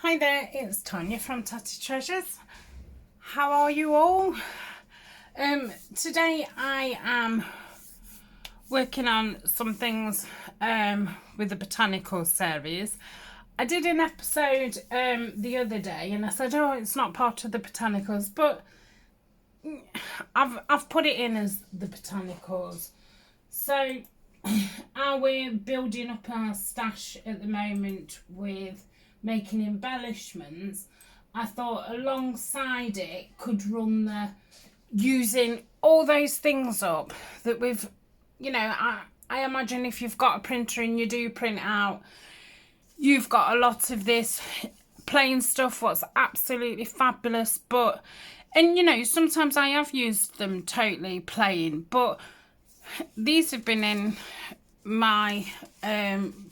Hi there, it's Tania from Tatty Treasures. How are you all? Today I am working on some things with the Botanicals series. I did an episode the other day and I said, oh, it's not part of the Botanicals, but I've put it in as the Botanicals. So we're building up our stash at the moment with making embellishments. I thought alongside it could run the using all those things up that we've, I imagine if you've got a printer and you do print out, you've got a lot of this plain stuff, what's absolutely fabulous, but, and sometimes I have used them totally plain, but these have been in my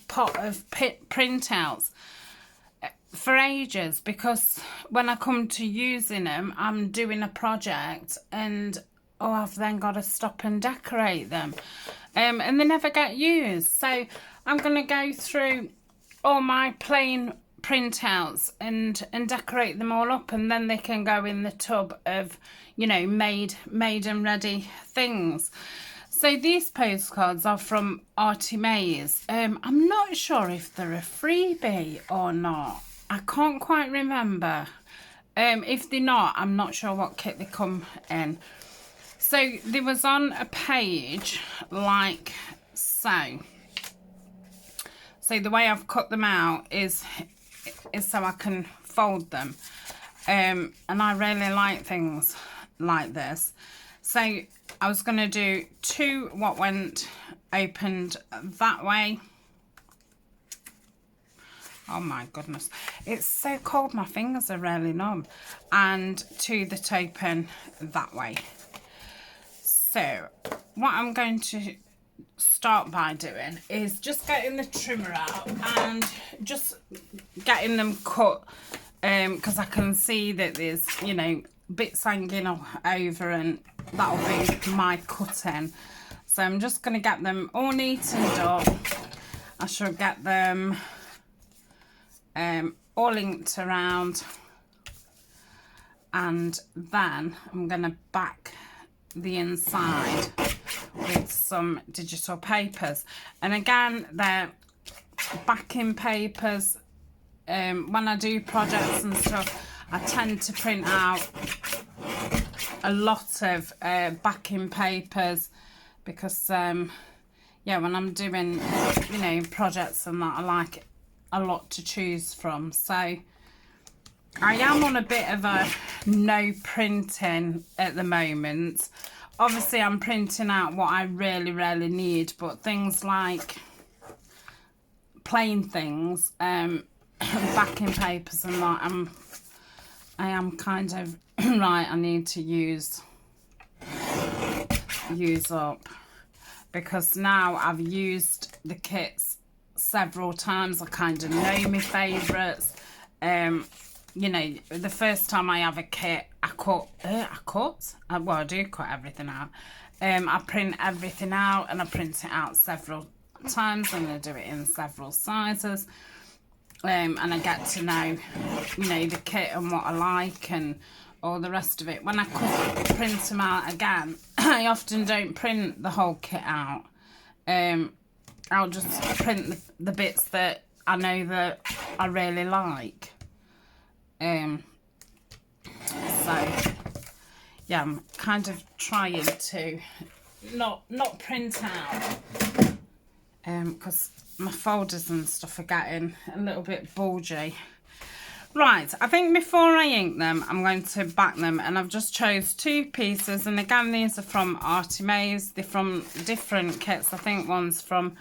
pot of printouts for ages, because when I come to using them, I'm doing a project and I've then got to stop and decorate them, and they never get used. So I'm going to go through all my plain printouts and decorate them all up, and then they can go in the tub of made and ready things. So these postcards are from Artie Mays. I'm not sure if they're a freebie or not. I can't quite remember. If they're not, I'm not sure what kit they come in. So they was on a page like so. So the way I've cut them out is so I can fold them. And I really like things like this. So I was going to do two what went opened that way. Oh my goodness, it's so cold, my fingers are really numb. And two that open that way. So what I'm going to start by doing is just getting the trimmer out and just getting them cut, because I can see that there's bits hanging over, and that'll be my cutting. So I'm just going to get them all neatened up. I shall get them all linked around, and then I'm going to back the inside with some digital papers. And again, they're backing papers. When I do projects and stuff, I tend to print out a lot of backing papers, because when I'm doing projects and that, I like a lot to choose from. So I am on a bit of a no printing at the moment. Obviously I'm printing out what I really need, but things like plain things, backing papers and that, I am kind of right, I need to use up, because now I've used the kits several times. I kind of know my favourites. The first time I have a kit, I do cut everything out. I print everything out, and I print it out several times. I'm going to do it in several sizes, and I get to know the kit and what I like and all the rest of it. When I print them out again, I often don't print the whole kit out. I'll just print the bits that I know that I really like. So yeah, I'm kind of trying to not print out, because my folders and stuff are getting a little bit bulgy. Right, I think before I ink them, I'm going to back them, and I've just chose two pieces. And again, these are from Artie Mays. They're from different kits. I think one's from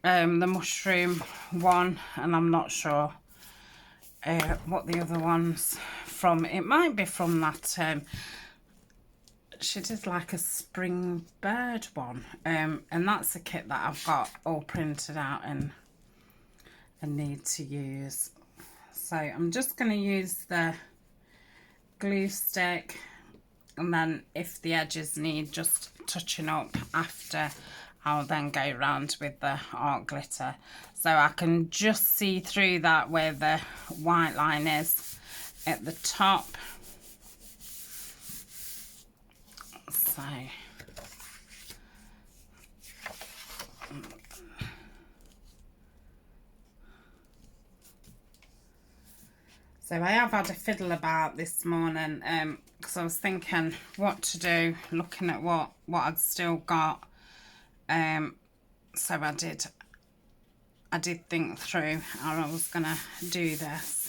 the mushroom one, and I'm not sure what the other one's from. It might be from that, she did like a spring bird one, and that's a kit that I've got all printed out and need to use. So I'm just going to use the glue stick, and then if the edges need just touching up after, I'll then go round with the art glitter. So I can just see through that where the white line is at the top. So I have had a fiddle about this morning because I was thinking what to do, looking at what I'd still got. So I did think through how I was going to do this.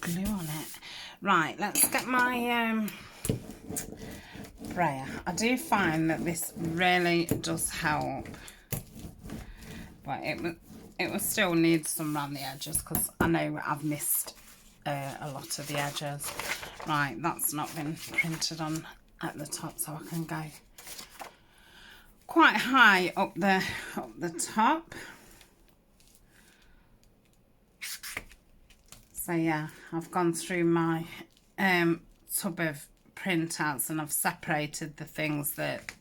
Glue on it. Right, let's get my brayer. I do find that this really does help, but it will still need some around the edges because I know I've missed a lot of the edges. Right, that's not been printed on at the top, so I can go quite high up the top. So yeah, I've gone through my tub of printouts and I've separated the things that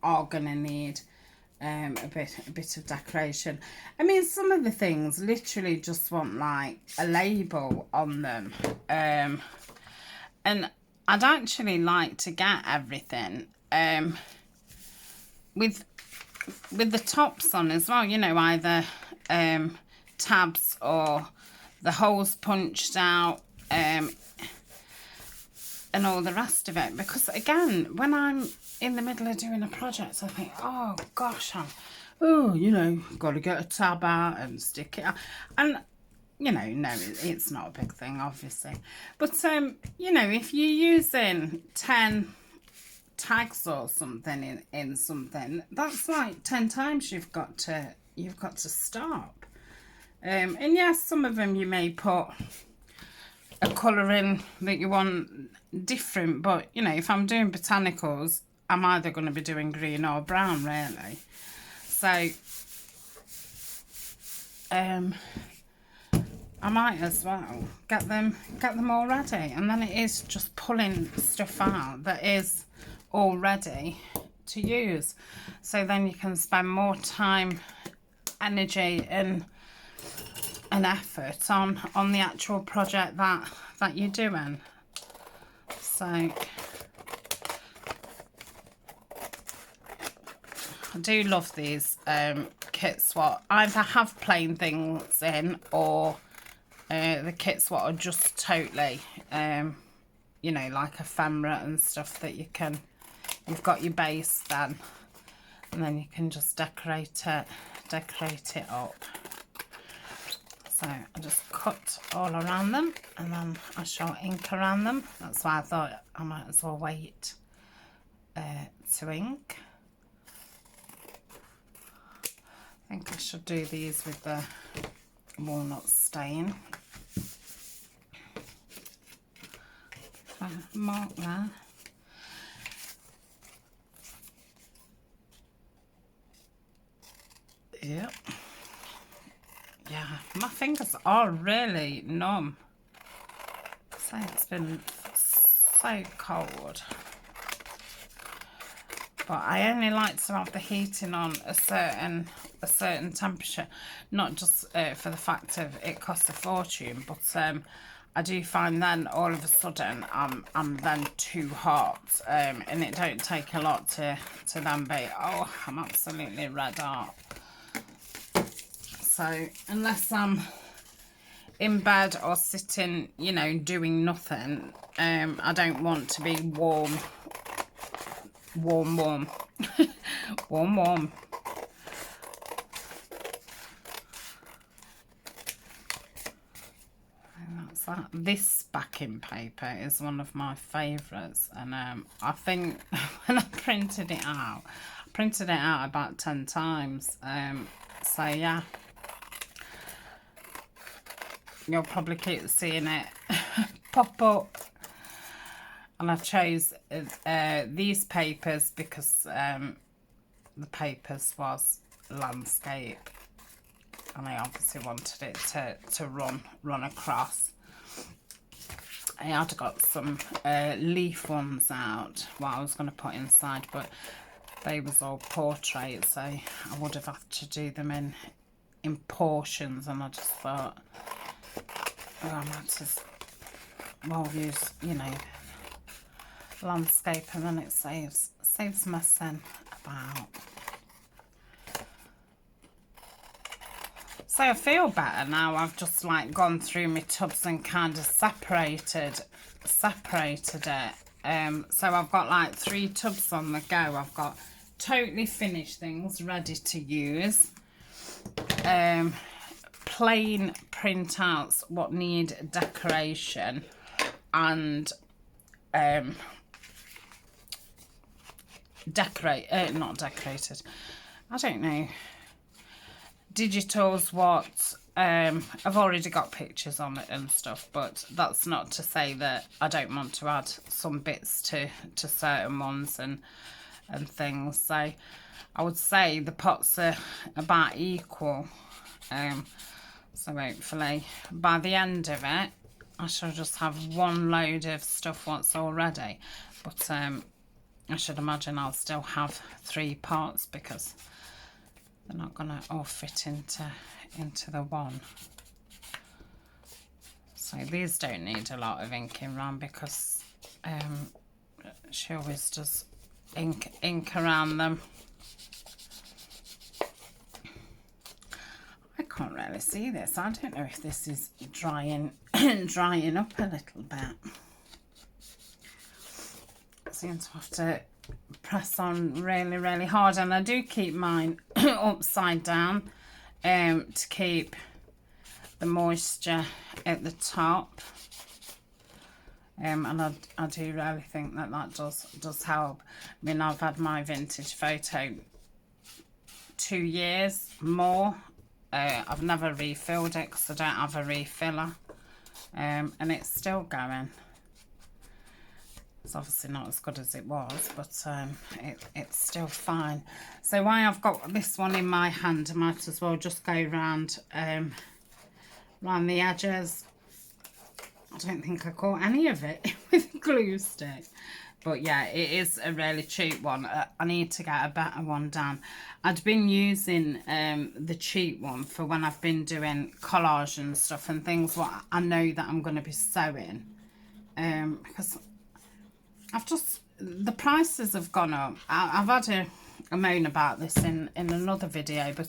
are gonna need a bit of decoration. I mean, some of the things literally just want like a label on them, and I'd actually like to get everything with the tops on as well, you know, either tabs or the holes punched out, and all the rest of it, because again, when I'm in the middle of doing a project, I think, oh gosh, you know, got to get a tab out and stick it out. And you know, no, it's not a big thing, obviously, but you know, if you're using 10 tags or something in something, that's like 10 times you've got to stop. And yes, some of them you may put a colour in that you want different, but you know, if I'm doing botanicals, I'm either going to be doing green or brown, really. So I might as well get them all ready, and then it is just pulling stuff out that is all ready to use. So then you can spend more time, energy and effort on the actual project that you're doing. So I do love these kits what either have plain things in, or the kits what are just totally you know, like ephemera and stuff that you've got your base then, and then you can just decorate it up. So I just cut all around them, and then I shall ink around them. That's why I thought I might as well wait to ink. I think I should do these with the walnut stain. Mark there. Yep. Yeah, my fingers are really numb. So it's been so cold. But I only like to have the heating on a certain temperature, not just for the fact of it costs a fortune, but I do find then all of a sudden I'm then too hot, and it don't take a lot to then be, oh, I'm absolutely red hot. So unless I'm in bed or sitting, you know, doing nothing, I don't want to be warm. warm. warm. And that's that. This backing paper is one of my favourites, and I think when I printed it out about 10 times. So yeah, you'll probably keep seeing it pop up. And I chose these papers because the papers was landscape, and I obviously wanted it to run across. I had got some leaf ones out what I was going to put inside, but they was all portraits, so I would have had to do them in portions, and I just thought, oh, I might as well use, you know, landscape, and then it saves messing about. So I feel better now. I've just like gone through my tubs and kind of separated it. So I've got like 3 tubs on the go. I've got totally finished things ready to use. Plain printouts what need decoration, and not decorated, I don't know, digitals what I've already got pictures on it and stuff, but that's not to say that I don't want to add some bits to certain ones and things. So I would say the pots are about equal, so hopefully by the end of it I shall just have one load of stuff once already, but I should imagine I'll still have 3 pots because they're not going to all fit into the one. So these don't need a lot of inking around because she always does ink around them. I can't really see this. I don't know if this is drying up a little bit. I seem to have to press on really hard, and I do keep mine upside down to keep the moisture at the top, and I do really think that does help. I mean, I've had my vintage photo 2 years more. I've never refilled it because I don't have a refiller, and it's still going. It's obviously not as good as it was, but it's still fine. So while I've got this one in my hand, I might as well just go round the edges. I don't think I caught any of it with a glue stick, but yeah, it is a really cheap one. I need to get a better one done. I'd been using the cheap one for when I've been doing collage and stuff and things what I know that I'm going to be sewing, because the prices have gone up. I've had a moan about this in another video, but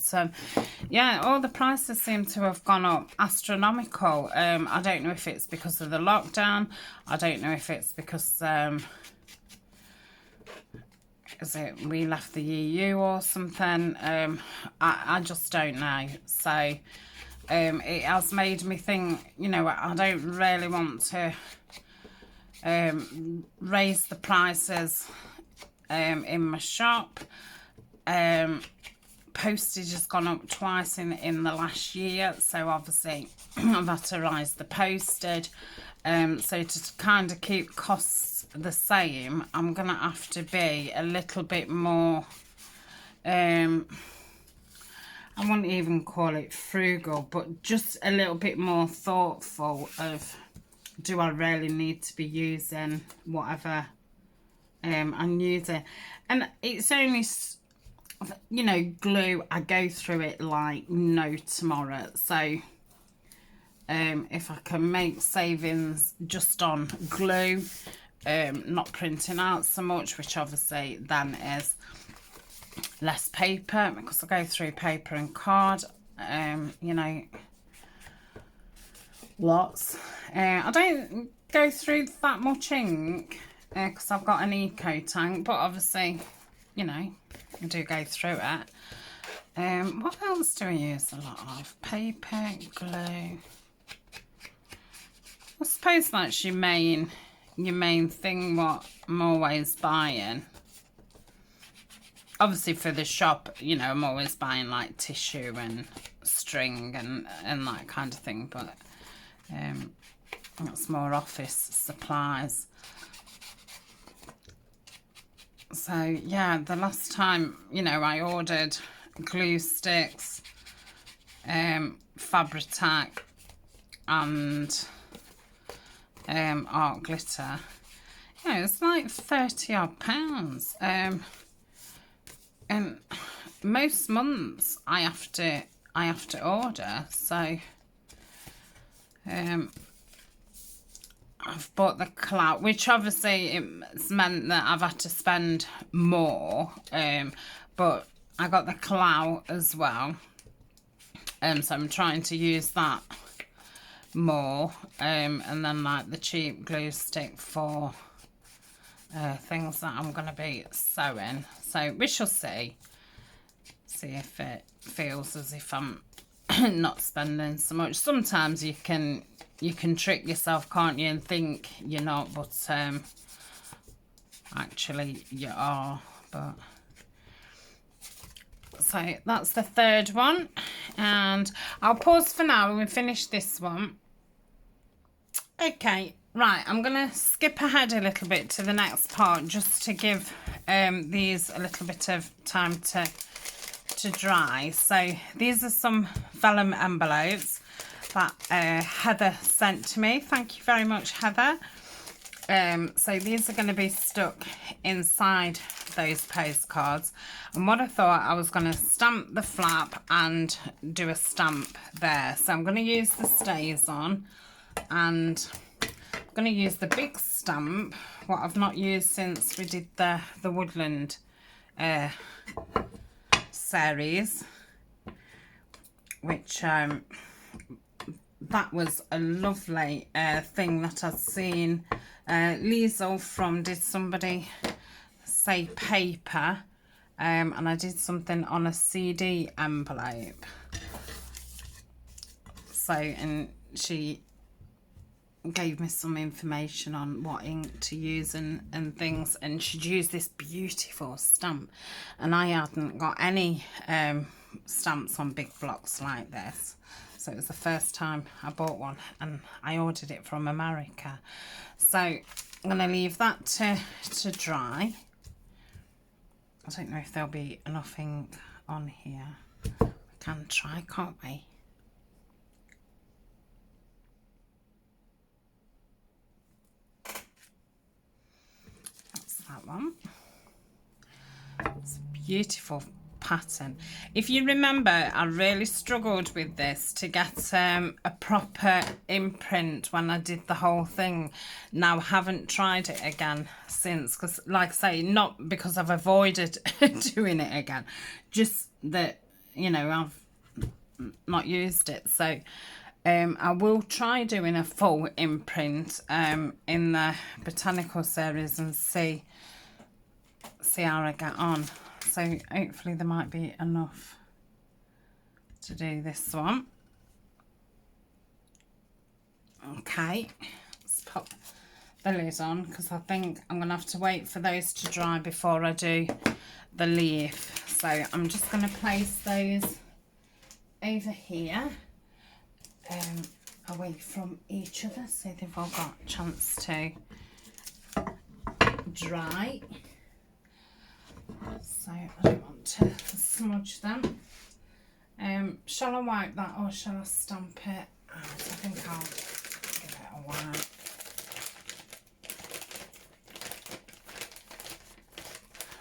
yeah, all the prices seem to have gone up astronomical. I don't know if it's because of the lockdown. I don't know if it's because we left the EU or something. I just don't know. So it has made me think, you know, I don't really want to raise the prices in my shop. Postage has gone up twice in the last year, so obviously I've had to rise the postage. So to kind of keep costs the same, I'm gonna have to be a little bit more, I wouldn't even call it frugal, but just a little bit more thoughtful of, do I really need to be using whatever I'm using? And it's only, you know, glue, I go through it like no tomorrow. So if I can make savings just on glue, not printing out so much, which obviously then is less paper, because I go through paper and card, you know, lots. I don't go through that much ink because I've got an eco tank, but obviously, you know, I do go through it. What else do I use a lot of? Paper, glue. I suppose that's your main thing what I'm always buying. Obviously for the shop, you know, I'm always buying like tissue and string and that kind of thing, but that's more office supplies. So yeah, the last time, you know, I ordered glue sticks, Fabri-Tac and art glitter. Yeah, it's like £30 odd. And most months I have to order, so I've bought the clout, which obviously it's meant that I've had to spend more, but I got the clout as well, so I'm trying to use that more, and then like the cheap glue stick for things that I'm going to be sewing. So we shall see if it feels as if I'm not spending so much. Sometimes you can trick yourself, can't you, and think you're not, but actually you are. But so that's the third one, and I'll pause for now and we finish this one. Okay, right, I'm gonna skip ahead a little bit to the next part just to give these a little bit of time to dry. So these are some vellum envelopes that Heather sent to me. Thank you very much, Heather. So these are going to be stuck inside those postcards, and what I thought, I was going to stamp the flap and do a stamp there. So I'm going to use the stays on, and I'm going to use the big stamp, what I've not used since we did the woodland series, which that was a lovely thing that I'd seen Liesl from Did Somebody Say Paper, and I did something on a CD envelope. So, and she gave me some information on what ink to use and things, and she'd used this beautiful stamp, and I hadn't got any stamps on big blocks like this, so it was the first time I bought one, and I ordered it from America. So I'm going to leave that to dry. I don't know if there'll be enough ink on here. We can try, can't we? That one. It's a beautiful pattern. If you remember, I really struggled with this to get a proper imprint when I did the whole thing. Now I haven't tried it again since, because like I say, not because I've avoided doing it again, just that, you know, I've not used it. So I will try doing a full imprint in the botanical series and see how I get on. So hopefully there might be enough to do this one. Okay, let's pop the lid on, because I think I'm going to have to wait for those to dry before I do the leaf. So I'm just going to place those over here, away from each other, so they've all got a chance to dry. So I don't want to smudge them. Shall I wipe that, or shall I stamp it? I think I'll give it a wipe.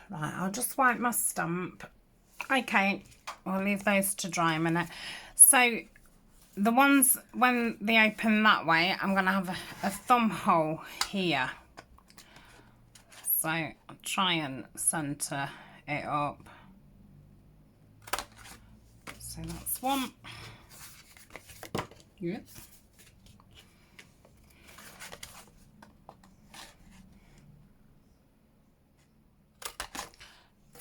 Right, I'll just wipe my stamp. Okay, I'll leave those to dry a minute. So the ones, when they open that way, I'm going to have a thumb hole here. So I'll try and centre it up. So that's one. Yep.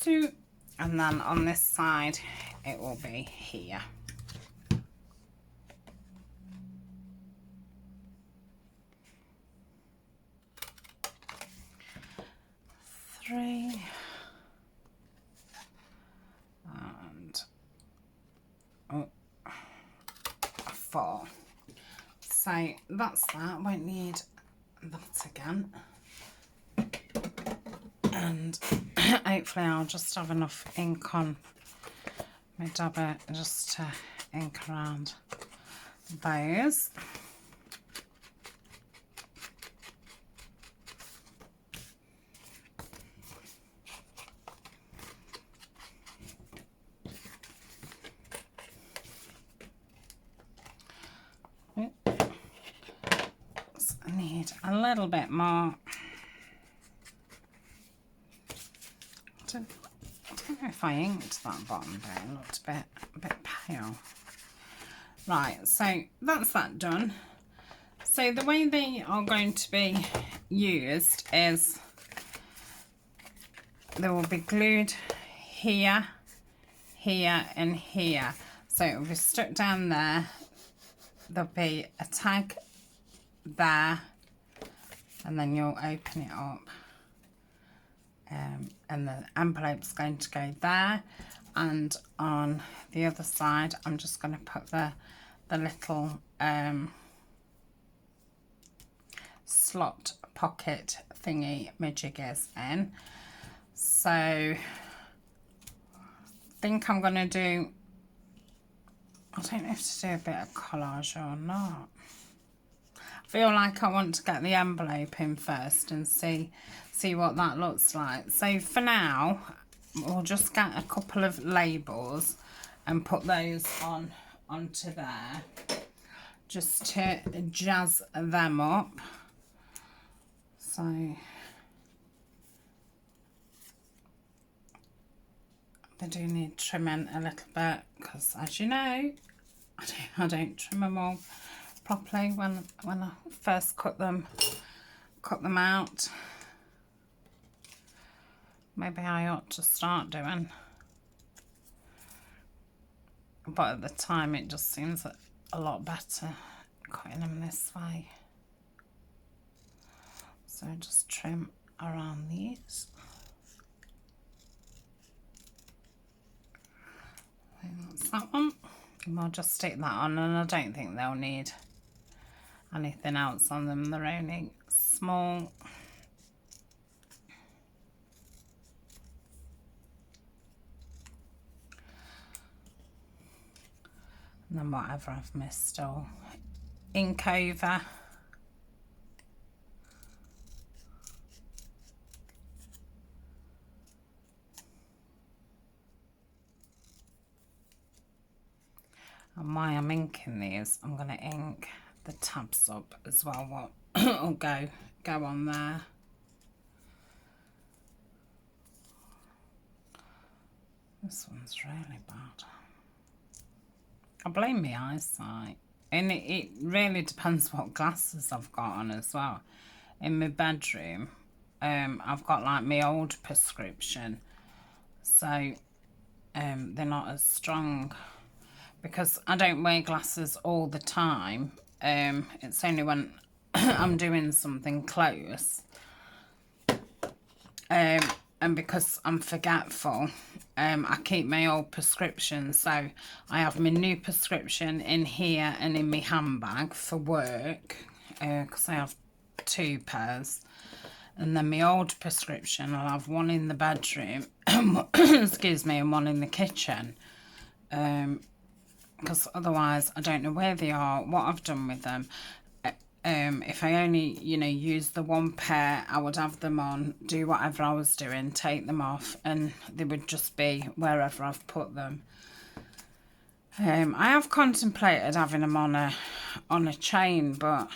Two. And then on this side, it will be here. Three. And four. So that's that. Won't need that again. And hopefully I'll just have enough ink on my dabber just to ink around those. need a little bit more. I don't know if I inked that bottom down. It looked a bit pale. Right, so that's that done. So the way they are going to be used is they will be glued here, here and here. So it will be stuck down there. There'll be a tag there, and then you'll open it up. And the envelope's going to go there, and on the other side I'm just going to put the little slot pocket thingy majiggies in. So I think I'm going to do, I don't know if to do a bit of collage or not. I feel like I want to get the envelope in first and see what that looks like. So for now, we'll just get a couple of labels and put those onto there, just to jazz them up. So they do need trimming a little bit, because as you know, I don't trim them all properly when I first cut them out. Maybe I ought to start doing, but at the time it just seems a lot better cutting them this way. So just trim around these. I think that's that one. And we'll just stick that on, and I don't think they'll need anything else on them. They're only small. And then whatever I've missed, I'll ink over. And while I'm inking these, I'm going to ink the tabs up as well. What will go on there. This one's really bad. I blame my eyesight, and it really depends what glasses I've got on as well. In my bedroom, I've got like my old prescription, so they're not as strong, because I don't wear glasses all the time. It's only when I'm doing something close, and because I'm forgetful, I keep my old prescription. So I have my new prescription in here and in my handbag for work, because I have 2 pairs, and then my old prescription, I'll have one in the bedroom excuse me, and one in the kitchen, because otherwise I don't know where they are, what I've done with them. If I only, use the one pair, I would have them on, do whatever I was doing, take them off, and they would just be wherever I've put them. I have contemplated having them on a chain, but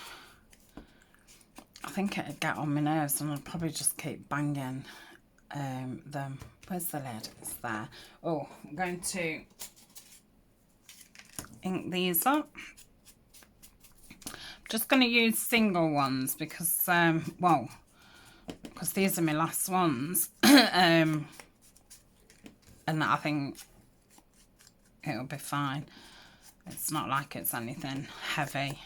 I think it'd get on my nerves, and I'd probably just keep banging them. Where's the lid? It's there. Oh, I'm going to ink these up. Just going to use single ones because, because these are my last ones. And I think it'll be fine. It's not like it's anything heavy.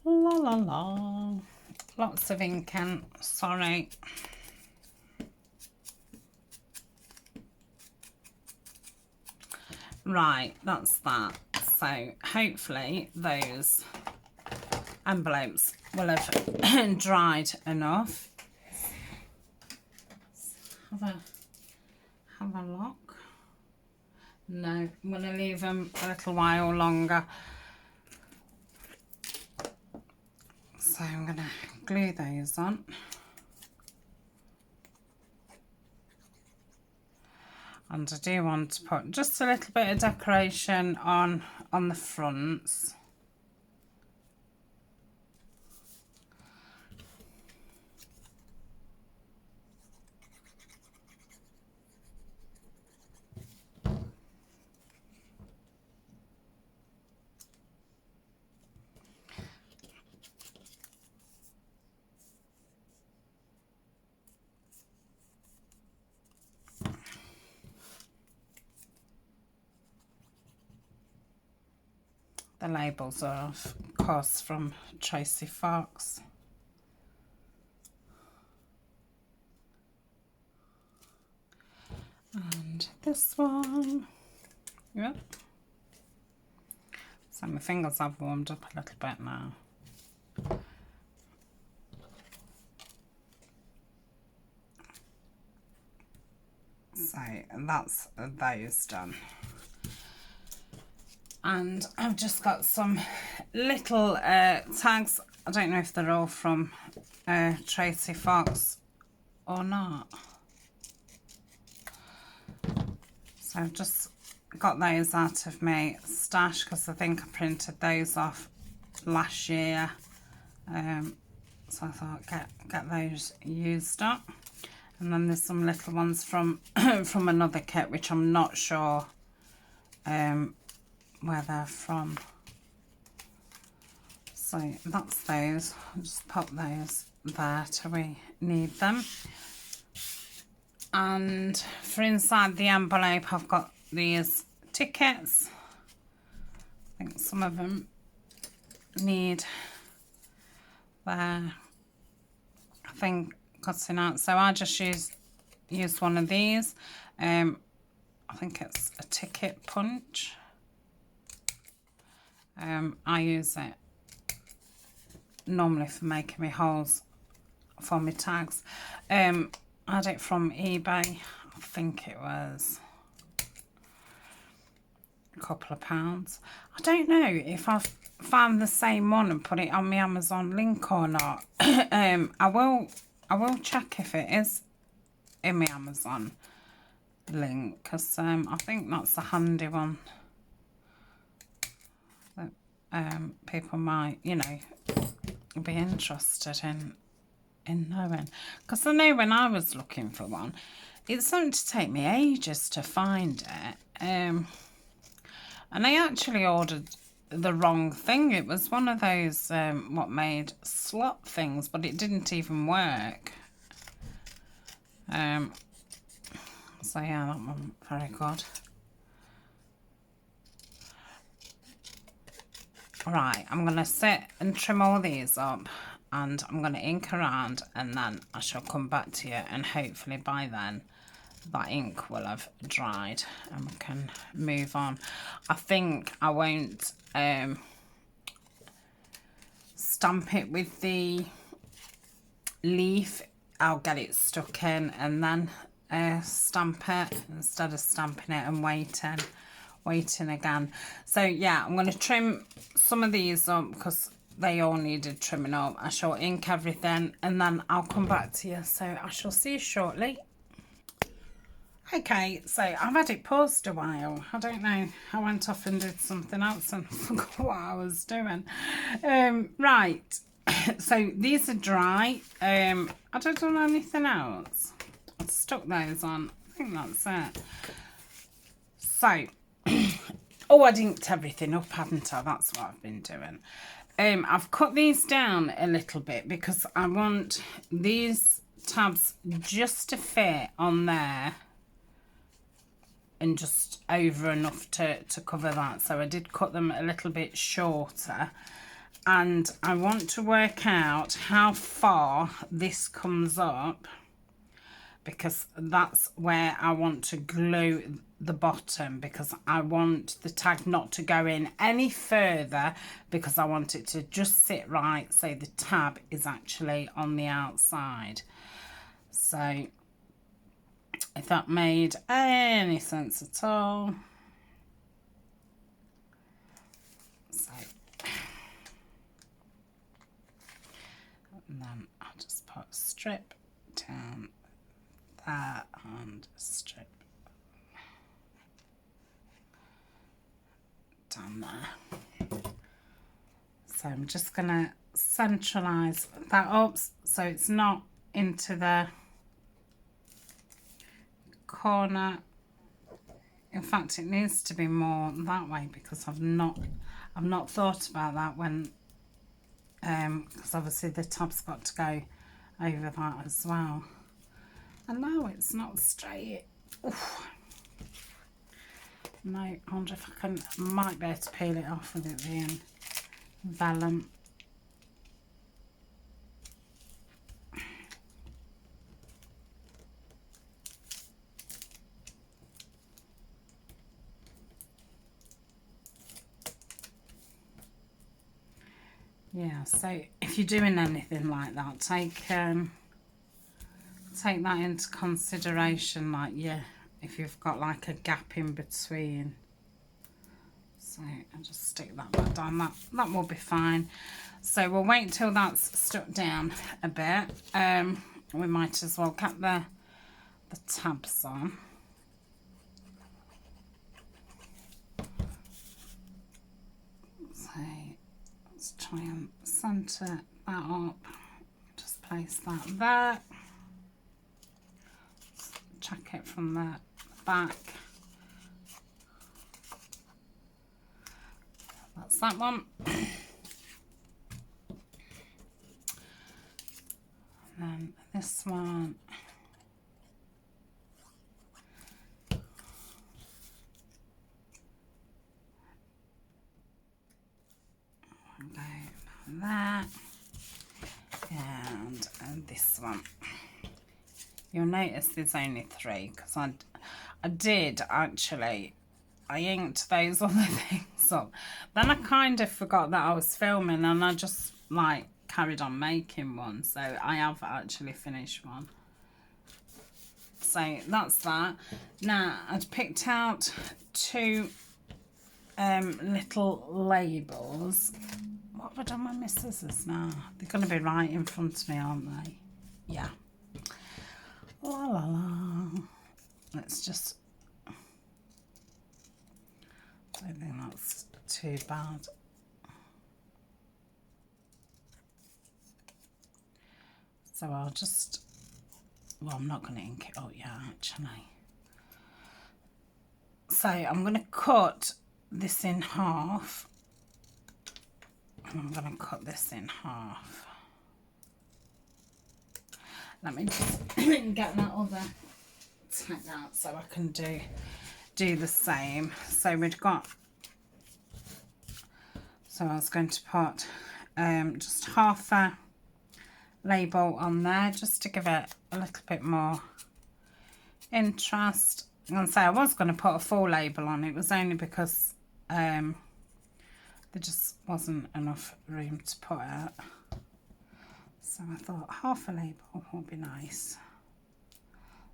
La la la. Lots of inking, sorry. Right, that's that. So hopefully those envelopes will have dried enough. Have a look. No, I'm going to leave them a little while longer. So I'm going to glue those on. And I do want to put just a little bit of decoration on the fronts. The labels are, of course, from Tracy Fox. And this one. Yep. So my fingers have warmed up a little bit now. So that's those done. And I've just got some little tags. I don't know if they're all from Tracy Fox or not. So I've just got those out of my stash because I think I printed those off last year. So I thought get those used up. And then there's some little ones from from another kit which I'm not sure where they're from. So that's those. I'll just pop those there till we need them. And for inside the envelope, I've got these tickets. I think some of them need their thing cutting out. So I just use one of these. I think it's a ticket punch. I use it normally for making me holes for my tags. I had it from eBay. I think it was a couple of pounds. I don't know if I've found the same one and put it on my Amazon link or not. I will check if it is in my Amazon link, because I think that's a handy one that people might, you know, be interested in knowing. Because I know when I was looking for one, it's starting to take me ages to find it. And I actually ordered the wrong thing. It was one of those what made slot things, but it didn't even work. So yeah, that one very good. Right, I'm going to sit and trim all these up, and I'm going to ink around, and then I shall come back to you, and hopefully by then that ink will have dried and we can move on. I think I won't stamp it with the leaf. I'll get it stuck in and then stamp it instead of stamping it and waiting again. So yeah, I'm going to trim some of these up because they all needed trimming up. I shall ink everything and then I'll come back to you. So I shall see you shortly. Okay, so I've had it paused a while. I don't know. I went off and did something else and forgot what I was doing. Right. So these are dry. I don't do anything else. I've stuck those on. I think that's it. So, oh, I'd inked everything up, haven't I? That's what I've been doing. I've cut these down a little bit because I want these tabs just to fit on there and just over enough to cover that. So I did cut them a little bit shorter, and I want to work out how far this comes up because that's where I want to glue the bottom, because I want the tag not to go in any further because I want it to just sit right so the tab is actually on the outside. So if that made any sense at all. So, and then I'll just put a strip down there and a strip down there. So I'm just going to centralise that up so it's not into the corner. In fact, it needs to be more that way because I've not thought about that when because obviously the top's got to go over that as well. And now it's not straight. Oof. No, I wonder if I might be able to peel it off with it being vellum. Yeah, so if you're doing anything like that, take that into consideration, like, yeah, if you've got like a gap in between. So I'll just stick that back down, that will be fine. So we'll wait till that's stuck down a bit. We might as well get the tabs on. So let's try and centre that up. Just place that there. Check it from the back. That's that one. And then this one. That and this one. You'll notice there's only 3 because I did actually, I inked those other things up, then I kind of forgot that I was filming and I just like carried on making one, so I have actually finished one. So that's that. Now I'd picked out 2 little labels. What have I done with my scissors now? They're going to be right in front of me, aren't they? Yeah. La la la. Let's just... I don't think that's too bad. So I'll just... Well, I'm not going to ink it up yet, actually. So I'm going to cut this in half. And I'm going to cut this in half. Let me just get that other tag out so I can do the same. So we've got, so I was going to put just half a label on there just to give it a little bit more interest. I'm going to say I was going to put a full label on. It was only because there just wasn't enough room to put it. So I thought half a label would be nice.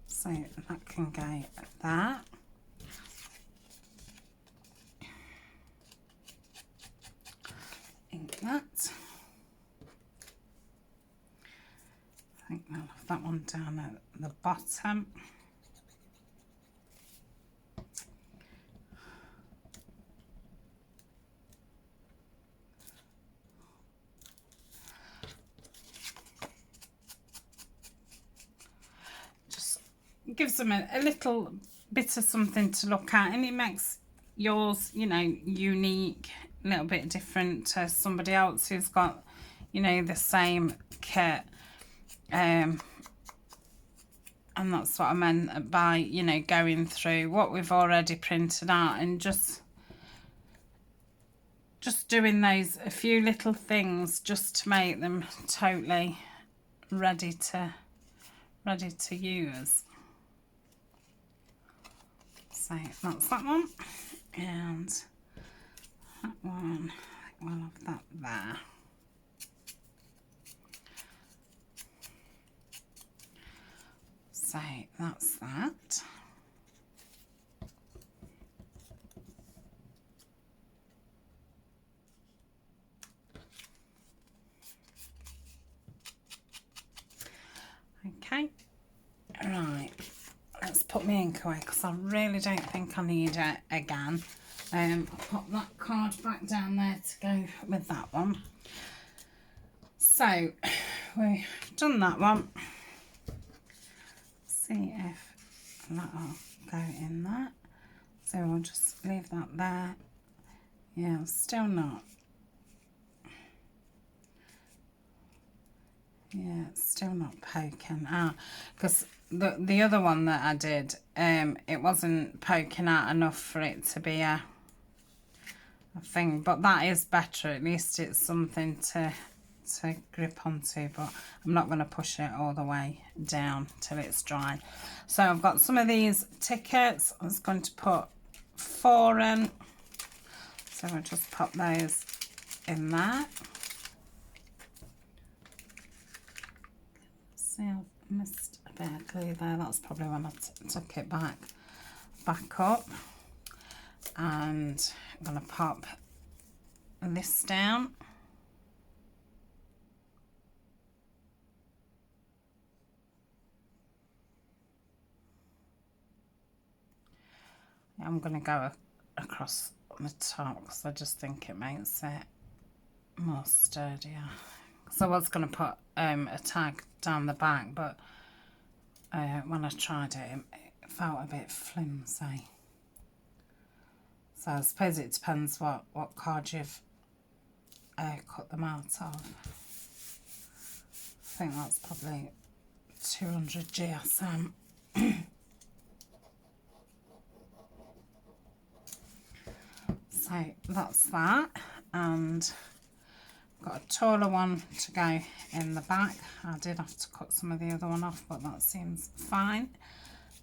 So that can go there. Ink that. I think I'll have that one down at the bottom. Gives them a little bit of something to look at, and it makes yours, you know, unique, a little bit different to somebody else who's got, you know, the same kit. And that's what I meant by, you know, going through what we've already printed out and just doing those a few little things just to make them totally ready to use. So that's that one, and that one, I think we'll have that there. So that's that. Okay, right. Let's put my ink away because I really don't think I need it again. I'll pop that card back down there to go with that one. So we've done that one. See if that'll go in there. So we'll just leave that there. Yeah, still not. Yeah, it's still not poking out, because the other one that I did, it wasn't poking out enough for it to be a thing, but that is better. At least it's something to grip onto, but I'm not going to push it all the way down till it's dry. So I've got some of these tickets. I was going to put 4 in, so I'll just pop those in there. See, I've missed a bit of glue there. That's probably when I took it back up. And I'm going to pop this down. I'm going to go across the top because I just think it makes it more sturdier. So I was going to put a tag down the back, but when I tried it, it felt a bit flimsy. So I suppose it depends what card you've cut them out of. I think that's probably 200 GSM. So that's that, and got a taller one to go in the back. I did have to cut some of the other one off, but that seems fine.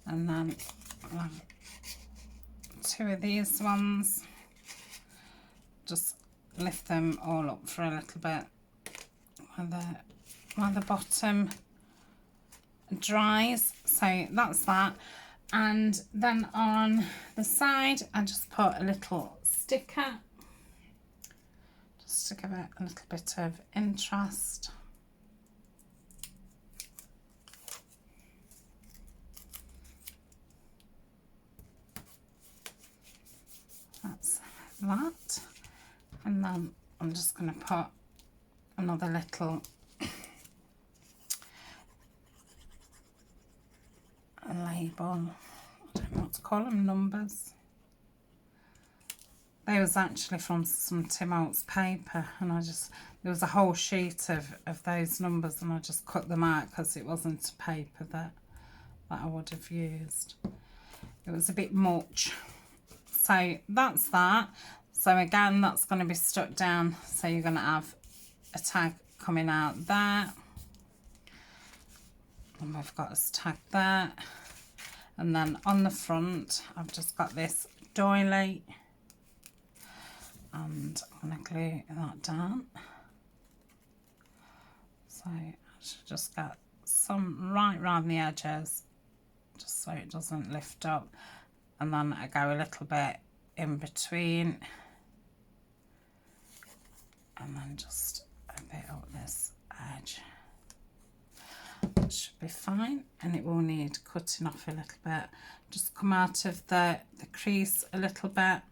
And then I'll have 2 of these ones. Just lift them all up for a little bit while the bottom dries. So that's that. And then on the side, I just put a little sticker, just to give it a little bit of interest. That's that. And then I'm just going to put another little label. I don't know what to call them, numbers. They was actually from some Tim Holtz paper, and there was a whole sheet of those numbers, and I just cut them out because it wasn't a paper that I would have used. It was a bit much. So that's that. So again, that's going to be stuck down, so you're going to have a tag coming out there, and we've got a tag there. And then on the front, I've just got this doily, and I'm going to glue that down. So I should just get some right round the edges, just so it doesn't lift up. And then I go a little bit in between, and then just a bit up this edge. It should be fine, and it will need cutting off a little bit. Just come out of the crease a little bit.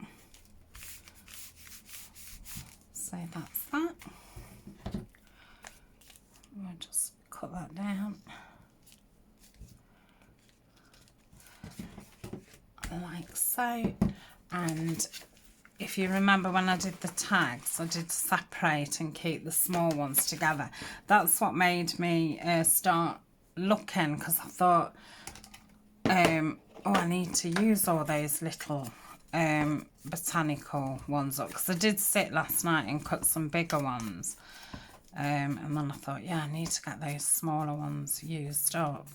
So that's that. We'll just cut that down like so. And if you remember, when I did the tags, I did separate and keep the small ones together. That's what made me start looking, because I thought, oh, I need to use all those little botanical ones up, because I did sit last night and cut some bigger ones, and then I thought, yeah, I need to get those smaller ones used up.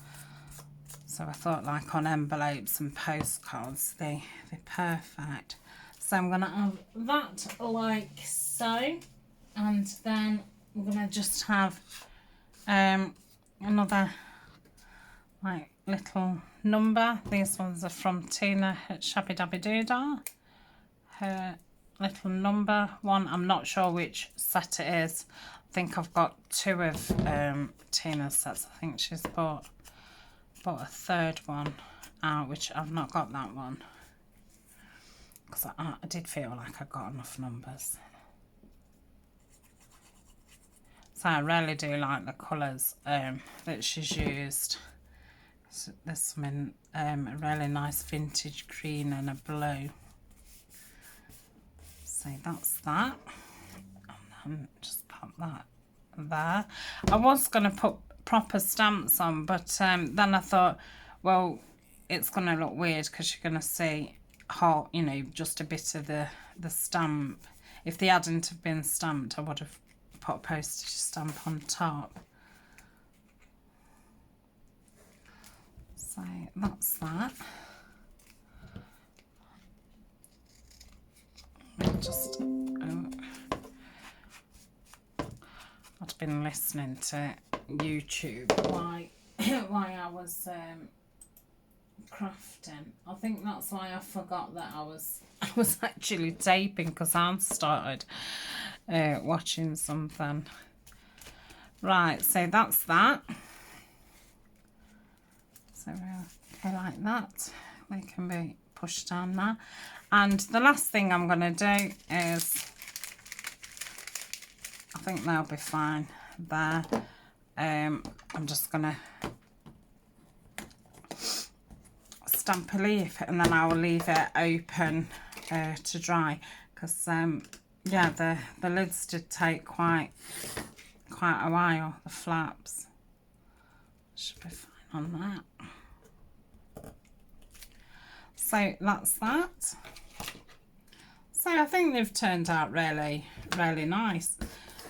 So I thought, like on envelopes and postcards, they're perfect. So I'm going to have that like so, and then we're going to just have another like little number. These ones are from Tina at Shabby Dabby Doodah. Her little number one, I'm not sure which set it is. I think I've got 2 of Tina's sets. I think she's bought a 3rd one out, which I've not got that one, because I did feel like I got enough numbers. So I really do like the colours that she's used. So there's some in a really nice vintage green and a blue. So that's that. And then just pop that there. I was going to put proper stamps on, but then I thought, well, it's going to look weird because you're going to see hot, you know, just a bit of the stamp. If they hadn't have been stamped, I would have put a postage stamp on top. So that's that. Just I'd been listening to YouTube while I was crafting. I think that's why I forgot that I was actually taping, because I started watching something. Right, so that's that. So we'll go like that. They can be pushed down there. And the last thing I'm going to do is, I think they'll be fine there. I'm just going to stamp a leaf, and then I will leave it open to dry, because yeah, the lids did take quite a while, the flaps. Should be fine on that. So that's that. So I think they've turned out really nice.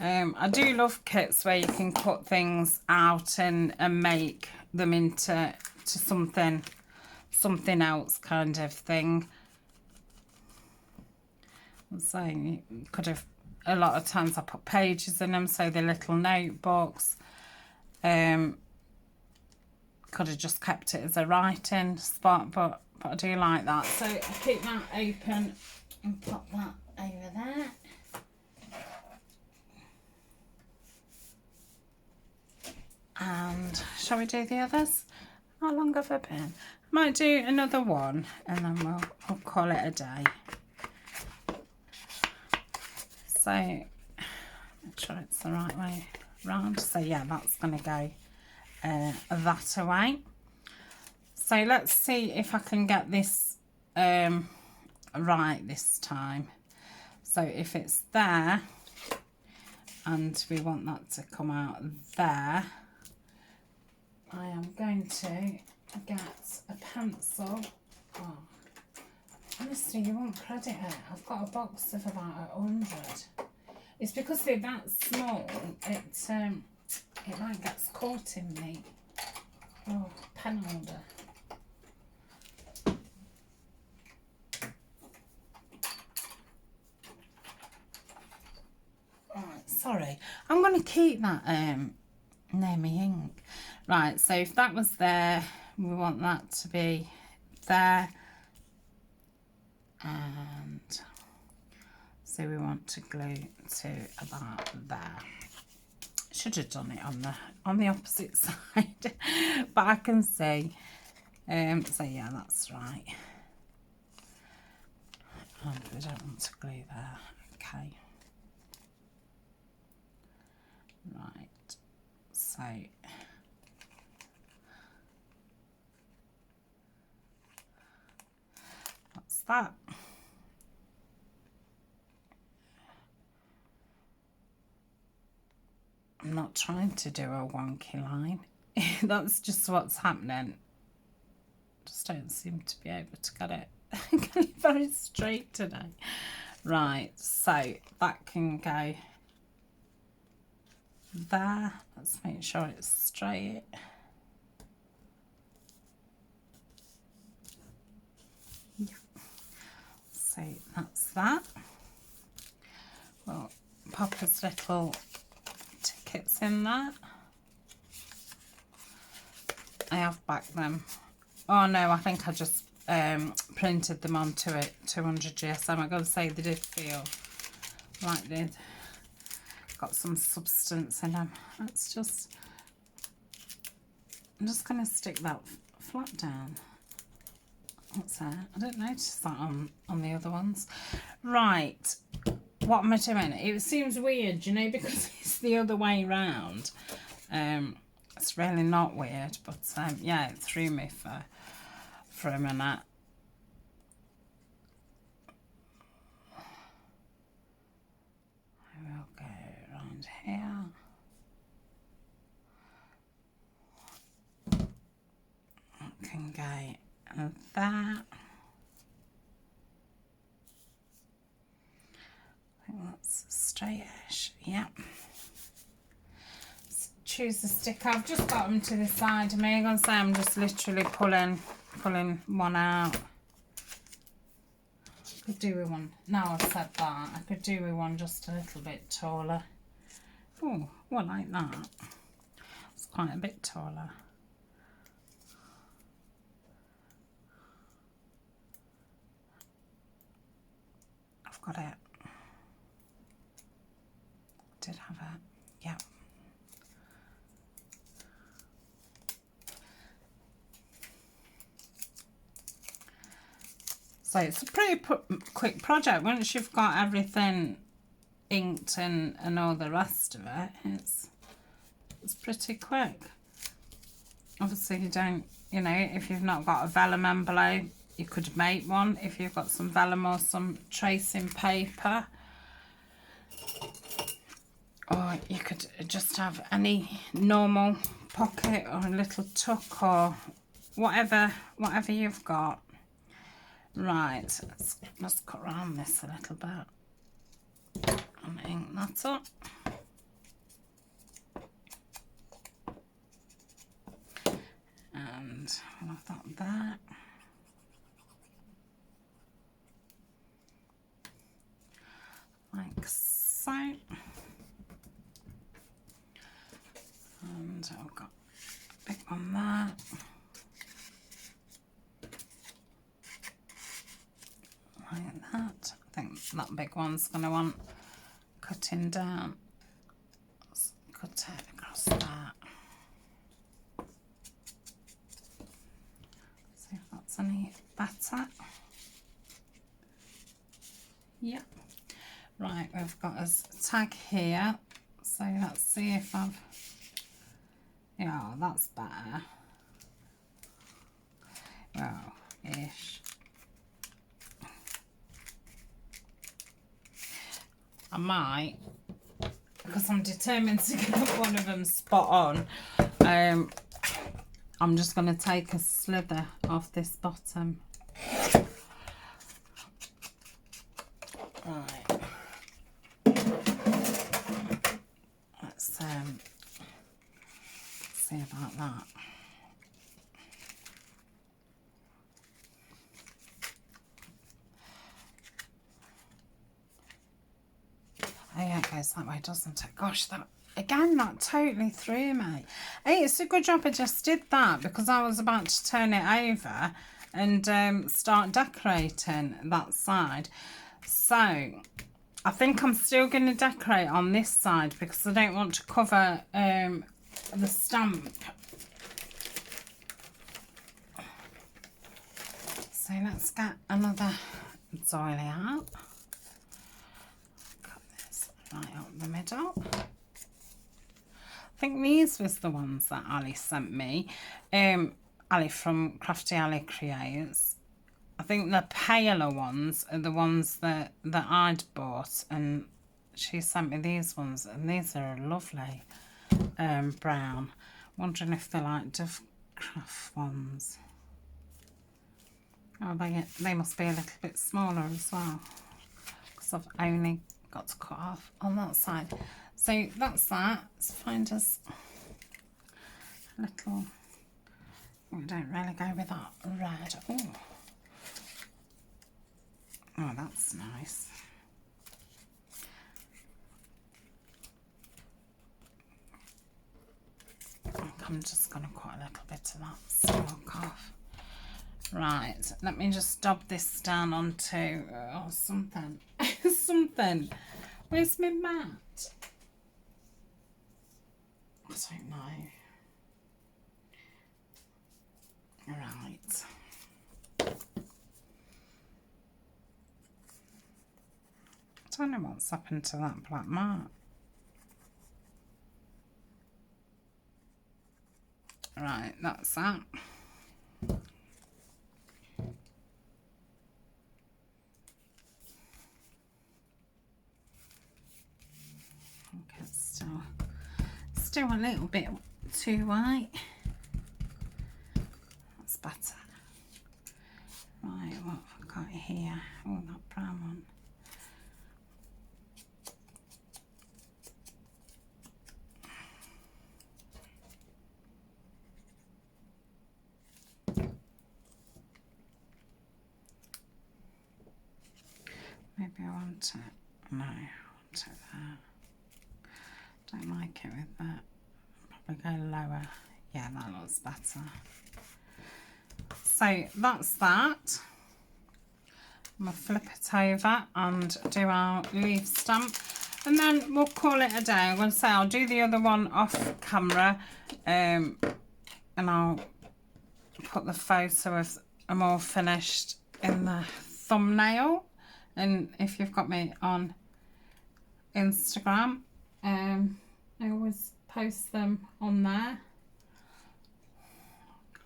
I do love kits where you can cut things out and make them into something else kind of thing. So you could have, a lot of times I put pages in them, so they're little notebooks. Could have just kept it as a writing spot, but I do like that. So I keep that open and pop that over there. And shall we do the others? How long have I been? Might do another one, and then we'll call it a day. So make sure it's the right way round. So yeah, that's going to go that away. So let's see if I can get this right this time. So if it's there and we want that to come out there, I am going to get a pencil. Oh, honestly, you won't credit it. I've got a box of about 100. It's because they're that small, it like gets caught in the pen holder. Right, sorry. I'm going to keep that near me ink. Right, so if that was there, we want that to be there. And so we want to glue to about there. Should have done it on the opposite side, but I can see. So yeah, that's right. And we don't want to glue there. Okay. Right. So that's that. I'm not trying to do a wonky line. That's just what's happening. Just don't seem to be able to get it very straight today. Right, so that can go there. Let's make sure it's straight. Yeah. So that's that. Well, pop his little tickets in there. I have backed them. Oh no, I think I just printed them onto it 200 GSM. I'm going to say they did feel like they'd got some substance in them. Let's just, I'm just going to stick that flat down What's that? I didn't notice that on the other ones. Right, what am I doing? It seems weird, you know, because it's the other way round. It's really not weird, but yeah, it threw me for a minute. I will go around here. I can go that. I think that's straightish. Yeah. Choose the stick. I've just got them to the side of me. I'm going to say I'm just literally pulling one out. Could do with one. Now I've said that, I could do with one just a little bit taller. Oh, well, like that. It's quite a bit taller. I've got it. Did have it. Yeah. So it's a pretty quick project. Once you've got everything inked and all the rest of it, it's pretty quick. Obviously you don't, you know, if you've not got a vellum envelope, you could make one. If you've got some vellum or some tracing paper, or you could just have any normal pocket or a little tuck or whatever you've got. Right, let's cut around this a little bit and ink that up. And we'll have that there. Like so. And I've got a big one there. Like that. I think that big one's going to want cutting down. Let's cut it across that. See if that's any better. Yep. Right, we've got a tag here. So let's see if I've... Yeah, that's better. Well, ish. I might, because I'm determined to get one of them spot on, I'm just going to take a slither off this bottom. Right. Let's see about that. Oh yeah, it goes that way, doesn't it? Gosh, that again, that totally threw me. Hey, it's a good job I just did that, because I was about to turn it over and start decorating that side. So I think I'm still going to decorate on this side because I don't want to cover the stamp. So let's get another doily out. Right up the middle. I think these was the ones that Ali sent me. Ali from Crafty Ali Creates. I think the paler ones are the ones that I'd bought, and she sent me these ones, and these are lovely brown. Wondering if they're like Dovecraft ones. Oh, they must be a little bit smaller as well, because I've only got to cut off on that side. So that's that. Let's find us a little... We don't really go with that red. Oh, that's nice. I'm just going to cut a little bit of that silk off. Right, let me just dab this down onto something. Something. Where's my mat? I don't know. Right. don't know what's happened to that black mark. Right, that's that. Okay, it's still a little bit too white. That's better. Right, what have I got here? Oh, that brown one. Maybe I want it. No, I want it there. Don't like it with that. Probably go lower. Yeah, that looks better. So that's that. I'm going to flip it over and do our leaf stamp. And then we'll call it a day. I'm going to say I'll do the other one off camera. And I'll put the photo of them all finished in the thumbnail. And if you've got me on Instagram, I always post them on there.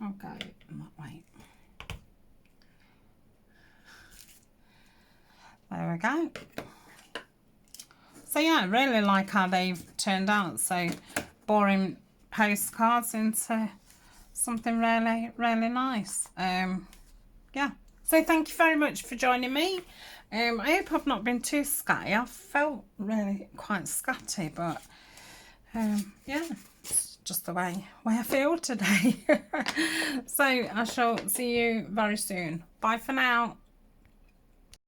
I'll go that way. There we go. So yeah, I really like how they've turned out. So boring postcards into something really, really nice. Yeah. So thank you very much for joining me. I hope I've not been too scatty. I felt really quite scatty, but yeah, it's just the way I feel today. So I shall see you very soon. Bye for now.